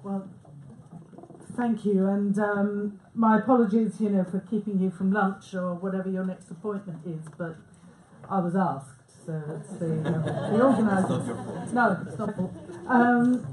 Well, thank you, and my apologies, for keeping you from lunch or whatever your next appointment is, but I was asked, so it's the organisers. No, it's not your fault.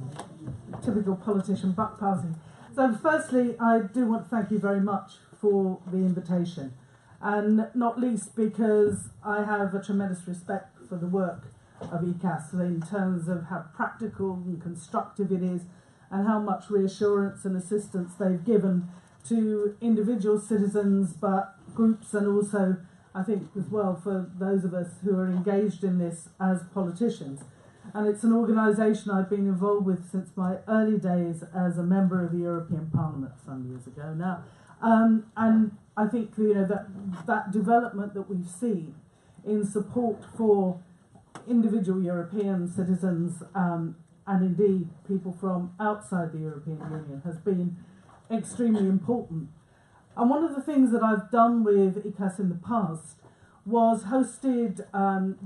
Typical politician buck passing. So firstly, I do want to thank you very much for the invitation, and not least because I have a tremendous respect for the work of ECAS in terms of how practical and constructive it is, and how much reassurance and assistance they've given to individual citizens, but groups, and also, I think, as well for those of us who are engaged in this as politicians. And it's an organisation I've been involved with since my early days as a member of the European Parliament some years ago now. And I think that development that we've seen in support for individual European citizens and indeed people from outside the European Union has been extremely important. And one of the things that I've done with ECAS in the past was hosted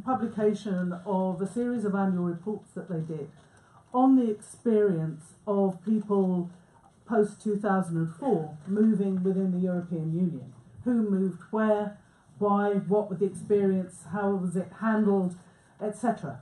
publication of a series of annual reports that they did on the experience of people post-2004 moving within the European Union. Who moved where, why, what was the experience, how was it handled, etc.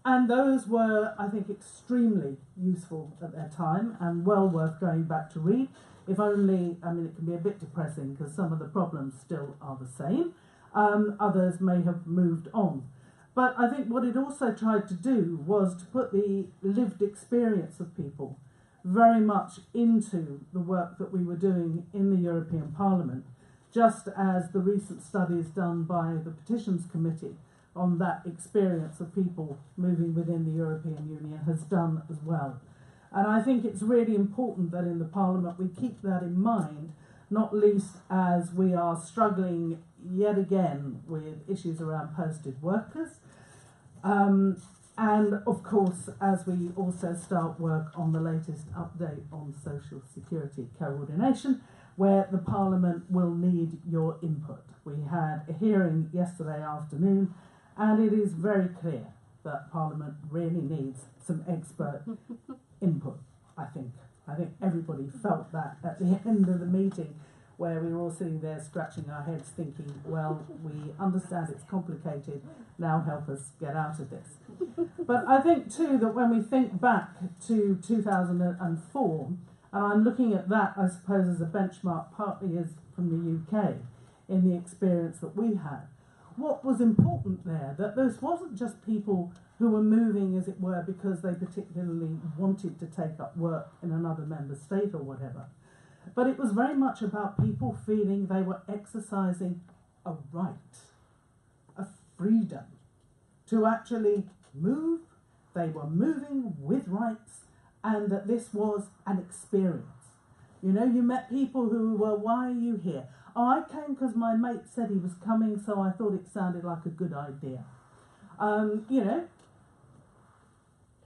And those were, I think, extremely useful at their time and well worth going back to read. If only, it can be a bit depressing because some of the problems still are the same. Others may have moved on. But I think what it also tried to do was to put the lived experience of people very much into the work that we were doing in the European Parliament, just as the recent studies done by the Petitions Committee on that experience of people moving within the European Union has done as well. And I think it's really important that in the Parliament we keep that in mind, not least as we are struggling yet again with issues around posted workers, and of course as we also start work on the latest update on social security coordination, where the Parliament will need your input. We had a hearing yesterday afternoon, and it is very clear that Parliament really needs some expert input, I think. I think everybody felt that at the end of the meeting, where we were all sitting there scratching our heads thinking, well, we understand it's complicated, now help us get out of this. But I think too that when we think back to 2004, and I'm looking at that, I suppose, as a benchmark partly as from the UK in the experience that we had, what was important there, that this wasn't just people who were moving, as it were, because they particularly wanted to take up work in another member state or whatever, but it was very much about people feeling they were exercising a right, a freedom to actually move. They were moving with rights, and that this was an experience. You met people who were, why are you here? Oh, I came because my mate said he was coming, so I thought it sounded like a good idea.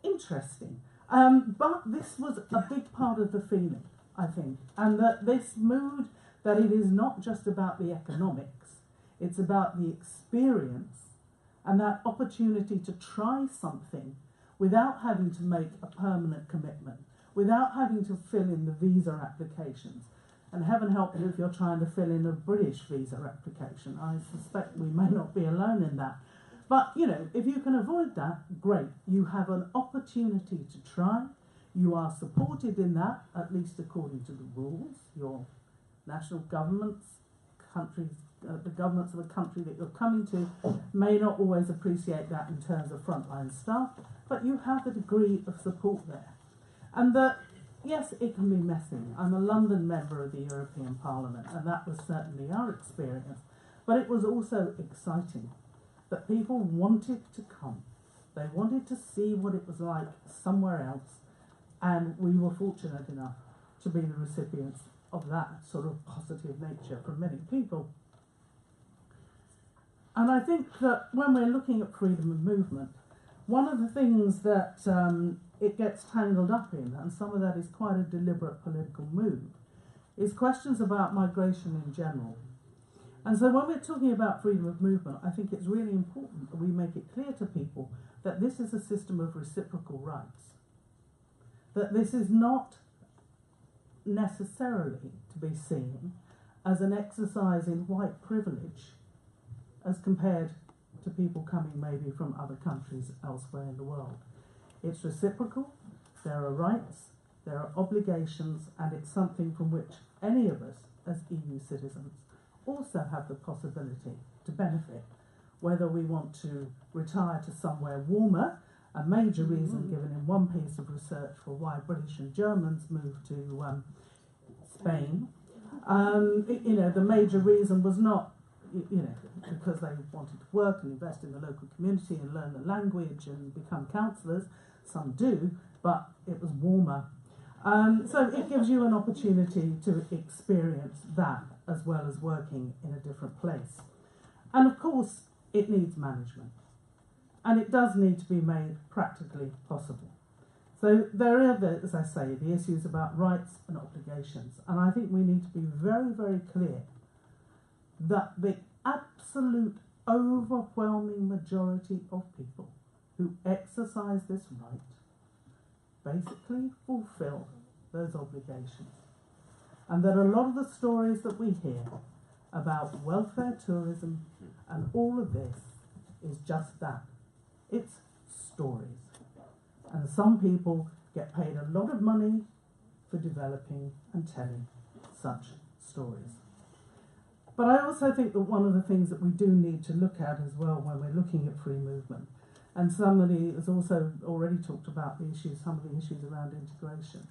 Interesting. But this was a big part of the feeling, I think, and that this mood, that it is not just about the economics, it's about the experience and that opportunity to try something without having to make a permanent commitment, without having to fill in the visa applications. And heaven help you if you're trying to fill in a British visa application. I suspect we may not be alone in that. But, if you can avoid that, great. You have an opportunity to try. You are supported in that, at least according to the rules. Your national governments, the governments of the country that you're coming to may not always appreciate that in terms of frontline staff, but you have a degree of support there. And that, yes, it can be messy. I'm a London member of the European Parliament, and that was certainly our experience. But it was also exciting that people wanted to come. They wanted to see what it was like somewhere else, and we were fortunate enough to be the recipients of that sort of positive nature from many people. And I think that when we're looking at freedom of movement, one of the things that it gets tangled up in, and some of that is quite a deliberate political move, is questions about migration in general. And so when we're talking about freedom of movement, I think it's really important that we make it clear to people that this is a system of reciprocal rights. That this is not necessarily to be seen as an exercise in white privilege as compared to people coming maybe from other countries elsewhere in the world. It's reciprocal, there are rights, there are obligations, and it's something from which any of us as EU citizens also have the possibility to benefit, whether we want to retire to somewhere warmer, a major reason given in one piece of research for why British and Germans moved to Spain. The major reason was not, because they wanted to work and invest in the local community and learn the language and become counsellors. Some do, but it was warmer. So it gives you an opportunity to experience that as well as working in a different place. And of course, it needs management. And it does need to be made practically possible. So there are, as I say, the issues about rights and obligations. And I think we need to be very, very clear that the absolute overwhelming majority of people who exercise this right basically fulfill those obligations. And that a lot of the stories that we hear about welfare tourism and all of this is just that. It's stories. And some people get paid a lot of money for developing and telling such stories. But I also think that one of the things that we do need to look at as well when we're looking at free movement, and somebody has also already talked about the issues, some of the issues around integration,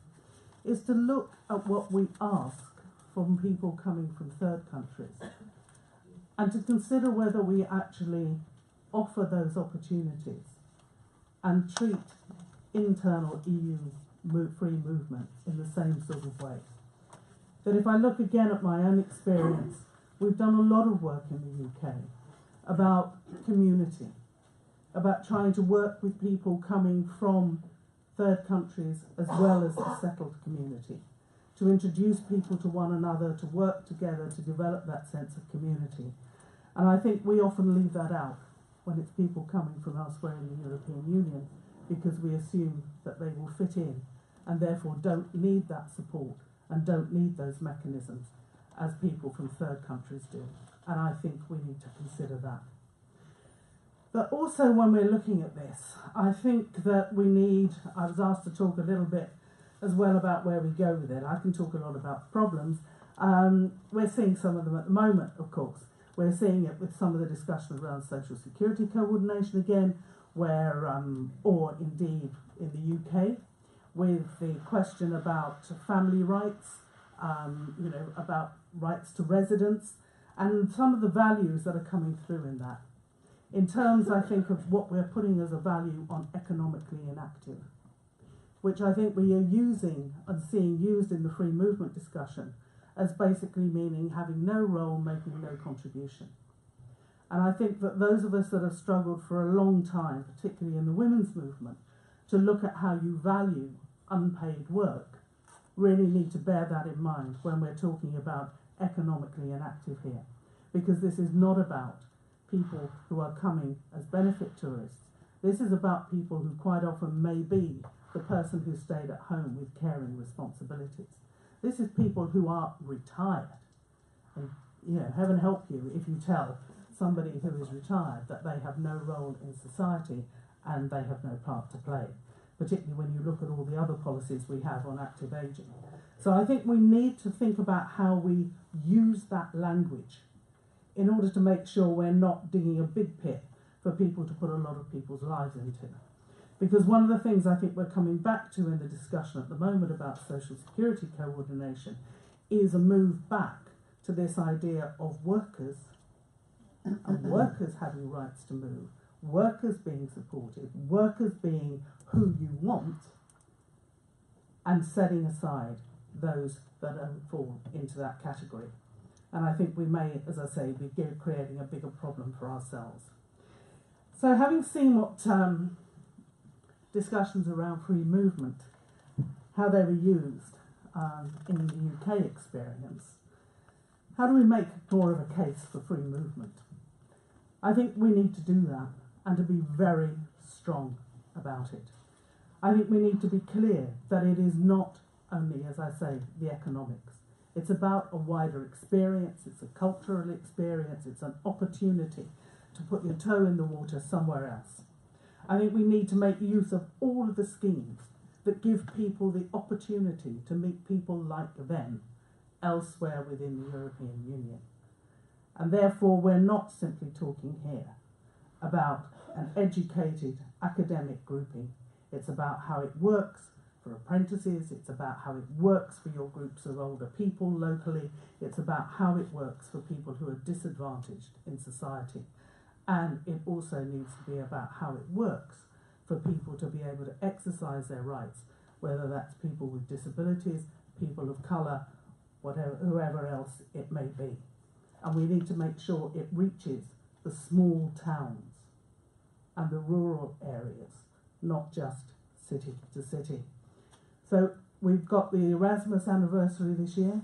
is to look at what we ask from people coming from third countries and to consider whether we actually offer those opportunities and treat internal EU free movement in the same sort of way. That if I look again at my own experience, we've done a lot of work in the UK about community, about trying to work with people coming from third countries as well as the settled community, to introduce people to one another, to work together, to develop that sense of community. And I think we often leave that out when it's people coming from elsewhere in the European Union, because we assume that they will fit in and therefore don't need that support and don't need those mechanisms as people from third countries do. And I think we need to consider that. But also when we're looking at this, I think that we need, I was asked to talk a little bit as well about where we go with it. I can talk a lot about problems. We're seeing some of them at the moment, of course. We're seeing it with some of the discussions around social security coordination again, where, or indeed in the UK, with the question about family rights, about rights to residence, and some of the values that are coming through in that. In terms, I think, of what we're putting as a value on economically inactive, which I think we are using and seeing used in the free movement discussion as basically meaning having no role, making no contribution. And I think that those of us that have struggled for a long time, particularly in the women's movement, to look at how you value unpaid work, really need to bear that in mind when we're talking about economically inactive here. Because this is not about people who are coming as benefit tourists. This is about people who quite often may be the person who stayed at home with caring responsibilities. This is people who are retired. And, heaven help you if you tell somebody who is retired that they have no role in society and they have no part to play, particularly when you look at all the other policies we have on active ageing. So I think we need to think about how we use that language in order to make sure we're not digging a big pit for people to put a lot of people's lives into. Because one of the things I think we're coming back to in the discussion at the moment about social security coordination is a move back to this idea of workers and workers having rights to move, workers being supported, workers being who you want, and setting aside those that don't fall into that category. And I think we may, as I say, be creating a bigger problem for ourselves. So having seen what discussions around free movement, how they were used in the UK experience, how do we make more of a case for free movement? I think we need to do that and to be very strong about it. I think we need to be clear that it is not only, as I say, the economics. It's about a wider experience, it's a cultural experience, it's an opportunity to put your toe in the water somewhere else. I think we need to make use of all of the schemes that give people the opportunity to meet people like them elsewhere within the European Union. And therefore we're not simply talking here about an educated academic grouping. It's about how it works for apprentices, it's about how it works for your groups of older people locally, it's about how it works for people who are disadvantaged in society. And it also needs to be about how it works for people to be able to exercise their rights, whether that's people with disabilities, people of colour, whatever, whoever else it may be. And we need to make sure it reaches the small towns and the rural areas, not just city to city. So we've got the Erasmus anniversary this year.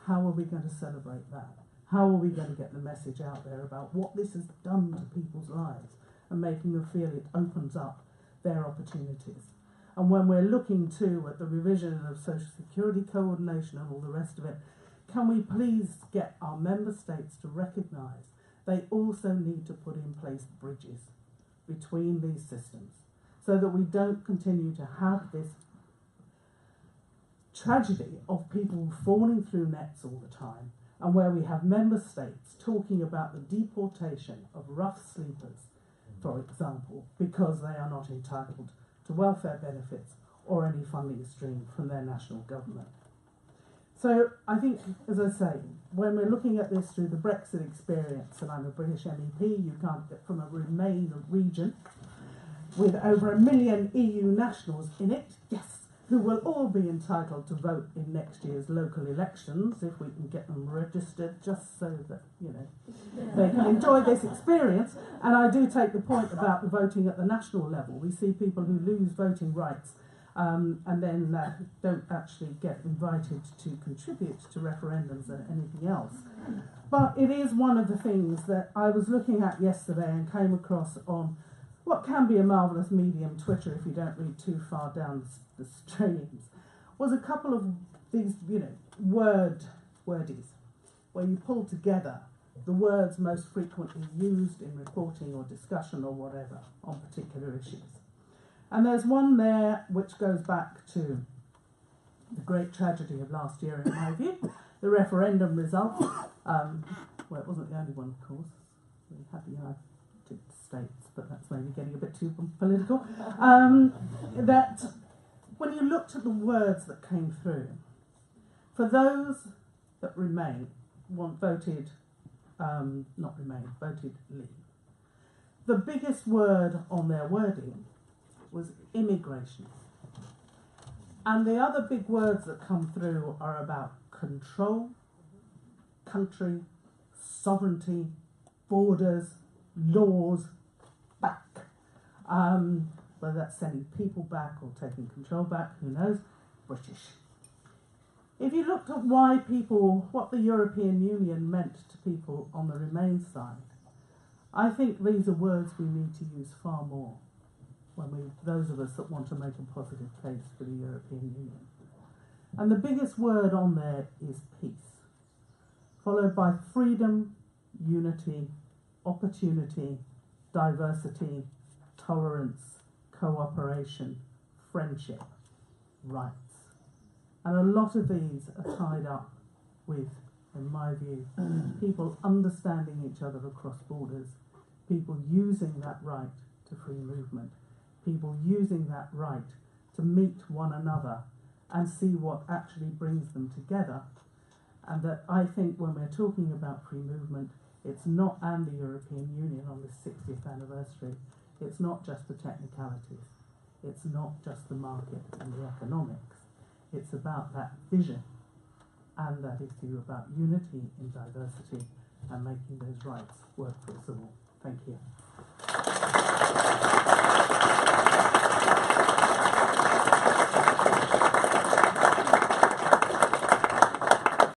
How are we going to celebrate that? How are we going to get the message out there about what this has done to people's lives and making them feel it opens up their opportunities? And when we're looking too at the revision of social security coordination and all the rest of it, can we please get our member states to recognise they also need to put in place bridges between these systems so that we don't continue to have this tragedy of people falling through nets all the time, and where we have member states talking about the deportation of rough sleepers, for example, because they are not entitled to welfare benefits or any funding stream from their national government. So I think, as I say, when we're looking at this through the Brexit experience, and I'm a British MEP, you can't get from a Remain region with over 1 million EU nationals in it, yes, who will all be entitled to vote in next year's local elections if we can get them registered, just so that, you know, they can enjoy this experience. And I do take the point about the voting at the national level. We see people who lose voting rights and then don't actually get invited to contribute to referendums and anything else. But it is one of the things that I was looking at yesterday and came across on what can be a marvellous medium, Twitter, if you don't read too far down the streams, was a couple of these, you know, wordies, where you pull together the words most frequently used in reporting or discussion or whatever on particular issues. And there's one there which goes back to the great tragedy of last year, in my view, the referendum result. Well, it wasn't the only one, of course. We had the United States, but that's maybe getting a bit too political. That when you looked at the words that came through, for those that voted leave, the biggest word on their wording was immigration. And the other big words that come through are about control, country, sovereignty, borders, laws, back. Whether that's sending people back or taking control back, who knows? British. If you looked at what the European Union meant to people on the Remain side, I think these are words we need to use far more those of us that want to make a positive case for the European Union. And the biggest word on there is peace, followed by freedom, unity, opportunity, diversity, tolerance, cooperation, friendship, rights. And a lot of these are tied up with, in my view, people understanding each other across borders, people using that right to free movement, people using that right to meet one another and see what actually brings them together. And that I think when we're talking about free movement, it's not, and the European Union on this 60th anniversary, it's not just the technicalities, it's not just the market and the economics, it's about that vision and that issue about unity in diversity and making those rights work for us all. Thank you.